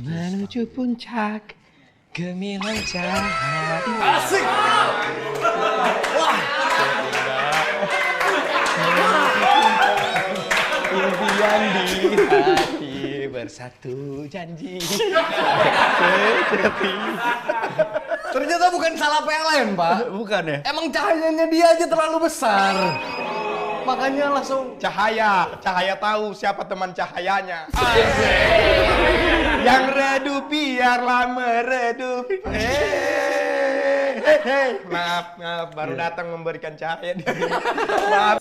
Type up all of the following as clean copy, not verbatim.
Menuju puncak gemilang cahaya. Asik. Wah. Impian di hati bersatu janji. Ternyata bukan salah PLN, Pak. Bukan ya? Emang cahayanya dia aja terlalu besar. Makanya langsung Cahaya tahu siapa teman cahayanya. Yang redup biarlah meredup. Maaf, baru datang memberikan cahaya di sini. Maaf.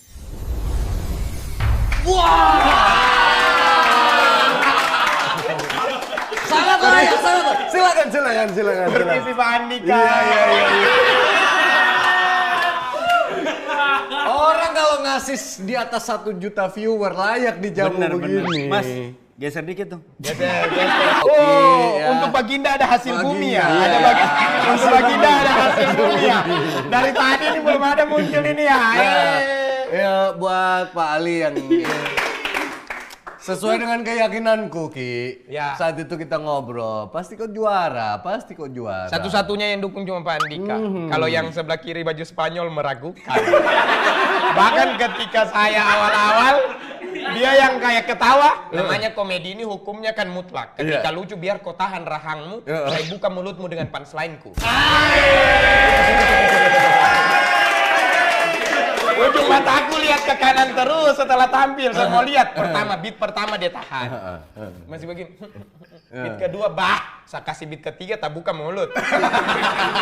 sangat layak, sangat. Silakan. Permisi Pak Andika. Iya. Orang kalau ngasih di atas 1 juta viewer layak dijamu begini. Mas, geser dikit dong. Untuk Baginda ada hasil bumi ya. Baginda. Untuk Baginda ada hasil bumi ya. Dari tadi ini belum ada muncul ini ya. Ya buat Pak Ali yang sesuai dengan keyakinanku, Ki. Ya. Saat itu kita ngobrol, pasti kau juara. Satu-satunya yang dukung cuma Pak Andika. Kalau yang sebelah kiri baju Spanyol meragukan. Bahkan ketika saya awal-awal, dia yang kayak ketawa. Namanya komedi ini hukumnya kan mutlak. Ketika lucu biar kau tahan rahangmu, saya buka mulutmu dengan punchline-ku. Ujung mataku lihat ke kanan terus setelah tampil. Saya mau lihat beat pertama dia tahan. Masih begini. Beat kedua, saya kasih beat ketiga, tak buka mulut.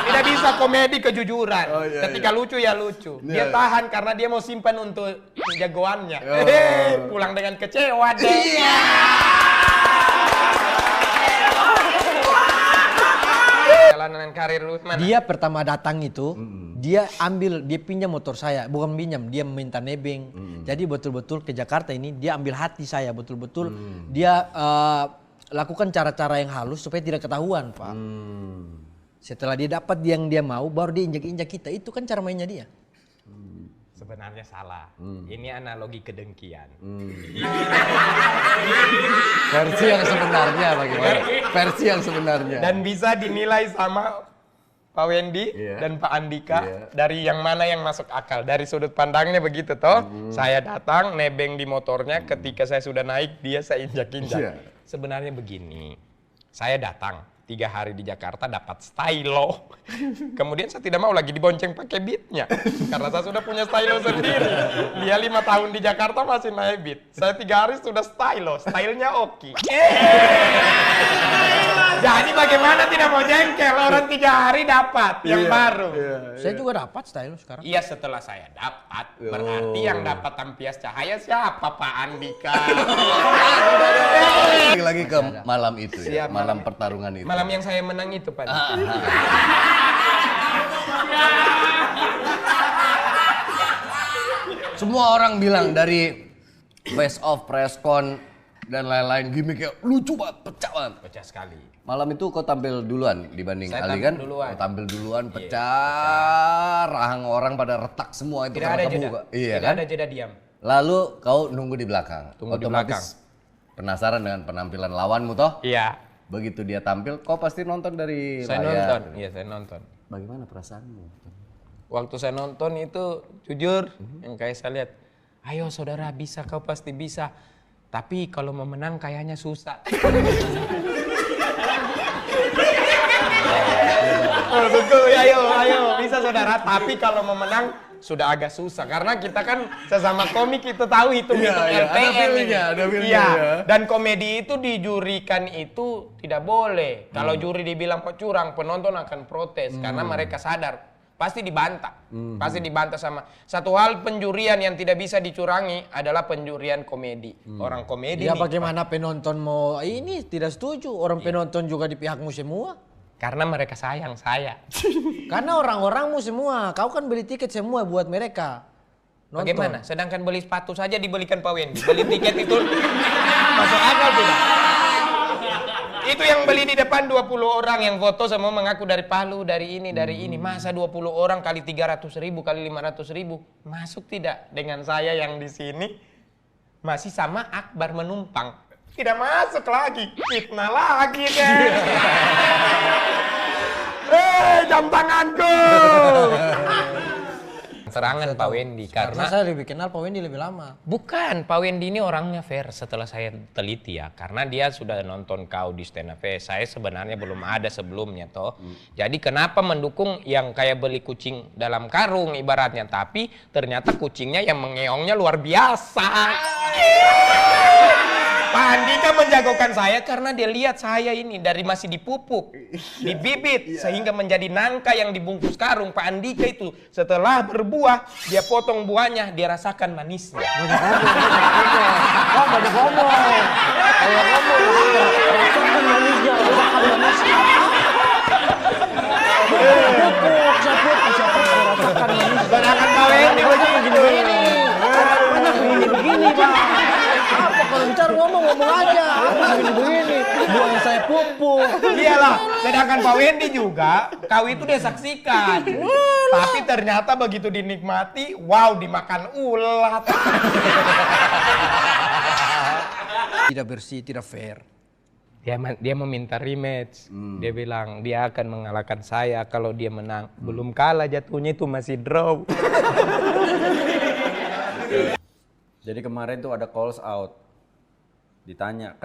Tidak bisa komedi kejujuran. Ketika lucu ya lucu. Dia tahan karena dia mau simpan untuk jagoannya. Pulang dengan kecewa deh. Jalanan karir lu mana? Dia pertama datang itu, dia pinjam motor saya, bukan pinjam, dia meminta nebeng. Jadi betul-betul ke Jakarta ini dia ambil hati saya, betul-betul dia lakukan cara-cara yang halus supaya tidak ketahuan, Pak. Setelah dia dapat yang dia mau, baru dia injak-injak kita. Itu kan cara mainnya dia. Sebenarnya salah. Ini analogi kedengkian. Versi yang sebenarnya bagaimana? Versi yang sebenarnya. Dan bisa dinilai sama Pak Wendy dan Pak Andika dari yang mana yang masuk akal. Dari sudut pandangnya begitu toh. Saya datang nebeng di motornya, ketika saya sudah naik dia saya injak-injak. Sebenarnya begini. Saya datang 3 hari di Jakarta dapat stylo. Kemudian saya tidak mau lagi dibonceng pakai beatnya. Karena saya sudah punya stylo sendiri. Dia 5 tahun di Jakarta masih naik beat. Saya 3 hari sudah stylo. Stylenya oke. Jadi bagaimana tidak mau jengkel? Orang 3 hari dapat yang baru. Saya juga dapat style sekarang. Iya, setelah saya dapat. Berarti yang dapat tampias cahaya siapa? Pak Andika. Lagi ke malam itu ya, Siap, malam pertarungan itu. Malam yang saya menang itu, Pak. Semua orang bilang dari face off, press con dan lain-lain gimmicknya lucu banget, pecah banget. Pecah sekali. Malam itu kau tampil duluan dibanding Saya Ali tampil kan? duluan. Kau tampil duluan, pecah, rahang orang pada retak semua itu. Tidak karena ada kamu jeda. buka. Iya Tidak kan? ada jeda diam. Lalu kau nunggu di belakang. Tunggu di Otomatis penasaran dengan penampilan lawanmu toh? Iya. Begitu dia tampil, kau pasti nonton dari Saya layar. nonton. Iya, saya nonton. Bagaimana perasaanmu? Waktu saya nonton itu jujur yang kayak saya lihat, ayo saudara bisa, kau pasti bisa. Tapi kalau mau menang kayaknya susah. Ayo bisa saudara. Tapi kalau mau menang sudah agak susah karena kita kan sesama komik itu tahu hitung-hitung Iya, RPM ada feelnya, ini. ada feelnya, Iya. ya. Dan komedi itu dijurikan itu tidak boleh. Kalau juri dibilang curang, penonton akan protes karena mereka sadar pasti dibantah. Pasti dibantah sama satu hal. Penjurian yang tidak bisa dicurangi adalah penjurian komedi. Orang komedi Ya nih, bagaimana penonton mau ini tidak setuju. Orang penonton juga di pihakmu semua. karena mereka sayang saya. Karena orang-orangmu semua. Kau kan beli tiket semua buat mereka. Nonton. Bagaimana? Sedangkan beli sepatu saja dibelikan Pak Wendy. Beli tiket itu masuk akal tidak? Itu yang beli di depan 20 orang yang foto semua mengaku dari Palu, dari ini, dari ini. Masa 20 orang kali 300.000 kali 500.000 masuk tidak? Dengan saya yang di sini masih sama Akbar menumpang. Tidak masuk lagi, fitnah lagi deh. Jam tanganku. Serangan Pak Wendy Karena saya lebih kenal Pak Wendy lebih lama. bukan, Pak Wendy ini orangnya fair setelah saya teliti ya. Karena dia sudah nonton kau di Stand Up Fest. Saya sebenarnya belum ada sebelumnya toh. Jadi kenapa mendukung yang kayak beli kucing dalam karung ibaratnya. Tapi ternyata kucingnya yang mengeongnya luar biasa. Pak Andika menjagokan saya karena dia lihat saya ini dari masih dipupuk, dibibit, sehingga menjadi nangka yang dibungkus karung. Pak Andika itu setelah berbuah, dia potong buahnya, dia rasakan manisnya. Banyak ngomong. Rasakan manisnya, rasakan manisnya. Rasakan manisnya. Sedangkan Pak Wendy begitu. Begini, Pak. Apa kalau bicara ngomong aja. Begini. Buahnya saya pupuk. Iyalah, sedangkan Pak Wendy juga, kau itu dia saksikan. Tapi ternyata begitu dinikmati, wow, dimakan ulat. Tidak bersih, tidak fair. Dia meminta rematch. Dia bilang dia akan mengalahkan saya kalau dia menang. Belum kalah jatuhnya itu masih draw. Jadi kemarin tuh ada calls out. Ditanya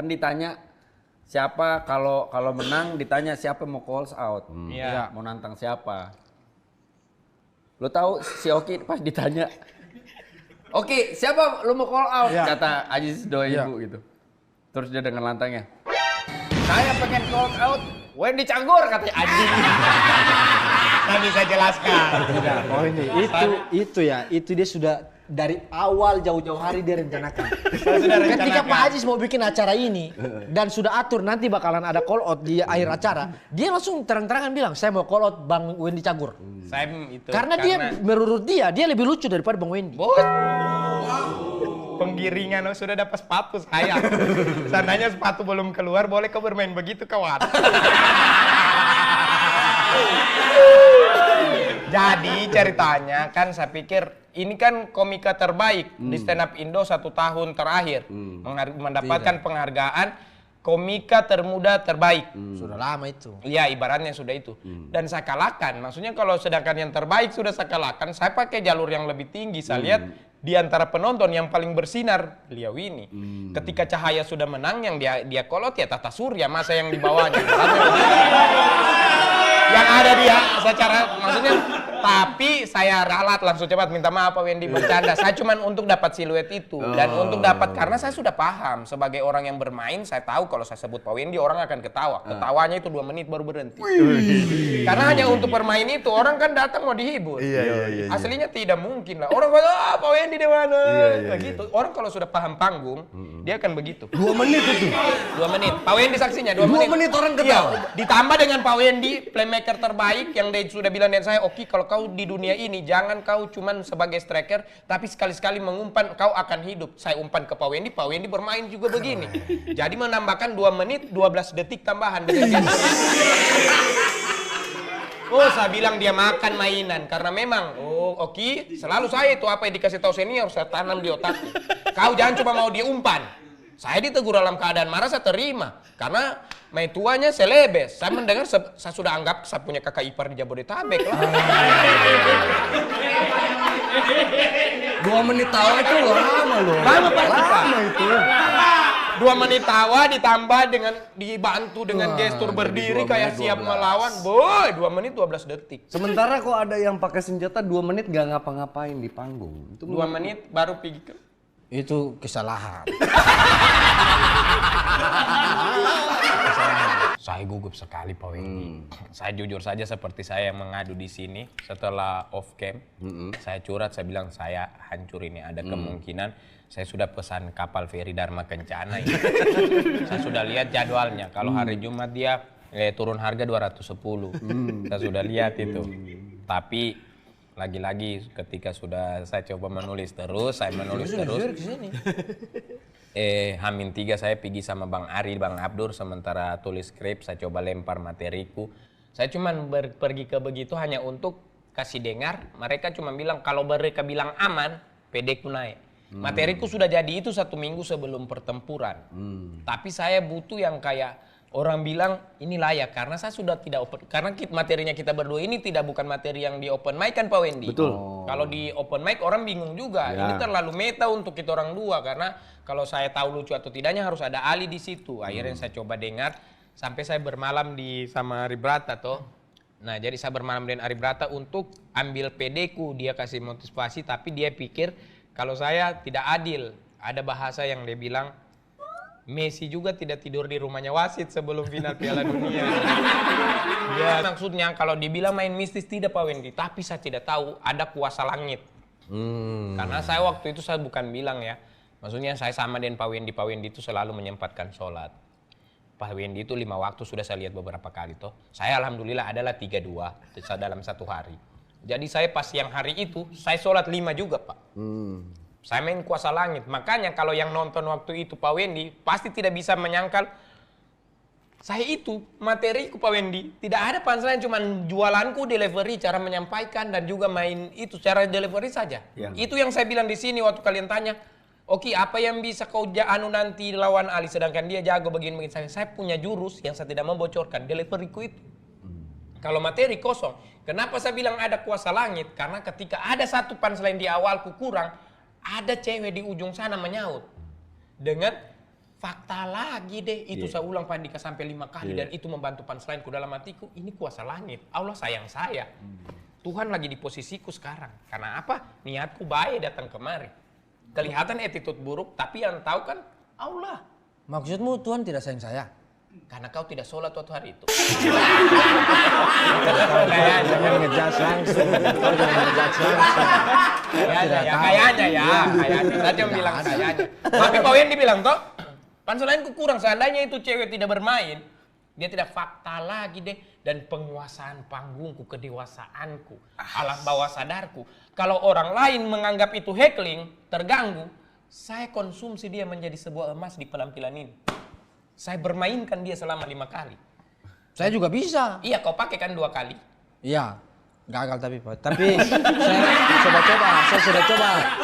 siapa kalau menang ditanya siapa mau calls out. Iya. Mau nantang siapa? Lo tahu si Oki pas ditanya, "Oki, siapa lo mau call out?" Kata Aziz Doa Ibu gitu. Terus dia dengan lantangnya, "Saya pengen call out Wendy Cagur," katanya anjing. Saya bisa jelaskan. Tidak, oh ini itu dia sudah dari awal jauh-jauh hari dia rencanakan. Ketika Pak Aziz mau bikin acara ini dan sudah atur nanti bakalan ada call out di akhir acara, dia langsung terang-terangan bilang saya mau call out Bang Wendy Cagur. Saya itu Karena dia menurut dia lebih lucu daripada Bang Wendy. Penggiringan sudah dapat sepatu saya. Seandainya sepatu belum keluar, boleh kau bermain begitu kawan. Jadi ceritanya kan saya pikir ini kan komika terbaik di stand up Indo 1 tahun terakhir. Mendapatkan penghargaan komika termuda terbaik. Sudah lama itu. Iya, ibaratnya sudah itu. Dan saya kalahkan. Maksudnya kalau sedangkan yang terbaik sudah saya kalahkan, saya pakai jalur yang lebih tinggi. Saya lihat di antara penonton yang paling bersinar beliau ini. Ketika Cahaya sudah menang, yang dia kolot ya Tata Surya, masa yang di bawahnya. Yang ada dia secara maksudnya, tapi saya ralat langsung cepat minta maaf Pak Wendy bercanda. Saya cuman untuk dapat siluet itu dan untuk dapat karena saya sudah paham sebagai orang yang bermain, saya tahu kalau saya sebut Pak Wendy orang akan ketawa. Ketawanya itu 2 menit baru berhenti. Karena hanya untuk bermain itu orang kan datang mau dihibur. Iya. Aslinya tidak mungkin lah. Orang kata Pak Wendy di mana? Begitu. Orang kalau sudah paham panggung, dia akan begitu. 2 menit itu. 2 menit. Pak Wendy saksinya 2 2 menit orang ketawa. Iya. Ditambah dengan Pak Wendy, playmaker terbaik yang dia sudah bilang dengan saya, "Oki, kalau kau di dunia ini jangan kau cuman sebagai striker, tapi sekali-sekali mengumpan kau akan hidup." Saya umpan ke Pak Wendy bermain juga begini. Jadi menambahkan 2 menit 12 detik tambahan dengan dia. Oh, saya bilang dia makan mainan karena memang Oki, selalu saya itu apa yang dikasih tahu senior saya tanam di otakku. Kau jangan cuma mau dia umpan. Saya ditegur dalam keadaan marah, saya terima. Karena main tuanya selebes. Saya mendengar, saya sudah anggap saya punya kakak ipar di Jabodetabek lah. 2 menit tawa itu lama loh. Lama Pak. Lama itu. 2 menit tawa ditambah dengan dibantu dengan gestur berdiri kayak siap melawan. Boy, 2 menit 12 detik. Sementara kok ada yang pakai senjata 2 menit gak ngapa-ngapain di panggung. Itu 2 menit baru pergi ke... Itu kesalahan. Saya gugup sekali Pak Wendy. Saya jujur saja seperti saya yang mengadu di sini setelah off cam. Saya curhat, saya bilang saya hancur ini. Ada kemungkinan saya sudah pesan kapal feri Dharma Kencana ini. Saya sudah lihat jadwalnya. Kalau hari Jumat dia turun harga 210. Saya sudah lihat itu. Tapi lagi-lagi ketika sudah saya coba menulis terus, saya menulis terus. Hamin 3 saya pergi sama Bang Ari, Bang Abdur, sementara tulis skrip, saya coba lempar materiku. Saya cuman pergi ke begitu hanya untuk kasih dengar, mereka cuma bilang kalau mereka bilang aman, pedeku naik. Materiku sudah jadi itu 1 minggu sebelum pertempuran. Tapi saya butuh yang kayak orang bilang ini layak karena saya sudah tidak open, karena materinya kita berdua ini bukan materi yang di open mic kan Pak Wendy. Betul. Kalau di open mic orang bingung juga. Ini terlalu meta untuk kita orang dua karena kalau saya tahu lucu atau tidaknya harus ada Ali di situ. Akhirnya saya coba dengar sampai saya bermalam sama Ari Brata toh. Nah, jadi saya bermalam dengan Ari Brata untuk ambil PD ku, dia kasih motivasi tapi dia pikir kalau saya tidak adil. Ada bahasa yang dia bilang Messi juga tidak tidur di rumahnya wasit sebelum final Piala Dunia. Ya, maksudnya kalau dibilang main mistis tidak Pak Wendy, tapi saya tidak tahu ada kuasa langit. Karena saya waktu itu saya bukan bilang ya, maksudnya saya sama dengan Pak Wendy itu selalu menyempatkan sholat. Pak Wendy itu 5 waktu sudah saya lihat beberapa kali toh. Saya alhamdulillah adalah 3-2 dalam 1 hari. Jadi saya pas yang hari itu saya sholat 5 juga Pak. Saya main kuasa langit. Makanya kalau yang nonton waktu itu Pak Wendy pasti tidak bisa menyangkal saya itu materiku Pak Wendy. Tidak ada punchline, cuman jualanku delivery, cara menyampaikan dan juga main itu cara delivery saja. Itu yang saya bilang di sini waktu kalian tanya, "Oke, apa yang bisa kau nanti lawan Ali sedangkan dia jago begini saya punya jurus yang saya tidak membocorkan, deliveryku itu. Kalau materi kosong. Kenapa saya bilang ada kuasa langit? Karena ketika ada satu punchline di awalku kurang, ada cewek di ujung sana menyaut dengan fakta lagi deh. Itu saya ulang Pak Andika sampai 5 kali dan itu membantu punchline ku dalam hatiku. Ini kuasa langit. Allah sayang saya. Tuhan lagi di posisiku sekarang. Karena apa? Niatku baik datang kemari. Kelihatan attitude buruk, tapi yang tahu kan Allah. Maksudmu Tuhan tidak sayang saya? Karena kau tidak sholat waktu hari itu. Jangan ngejudge langsung. Kau jangan ngejudge langsung. Kayaknya ya. Saya cuma bilang kayaknya. Tapi Pak Wendy bilang toh, punchline-ku kurang. Seandainya itu cewek tidak bermain, dia tidak fakta lagi deh. Dan penguasaan panggungku, kedewasaanku, alam bawah sadarku. Kalau orang lain menganggap itu heckling, terganggu, saya konsumsi dia menjadi sebuah emas di penampilan ini. Saya bermainkan dia selama 5 kali. Saya juga bisa. Iya, kau pakai kan 2 kali. Iya, gagal tapi Pak. Tapi saya sudah coba.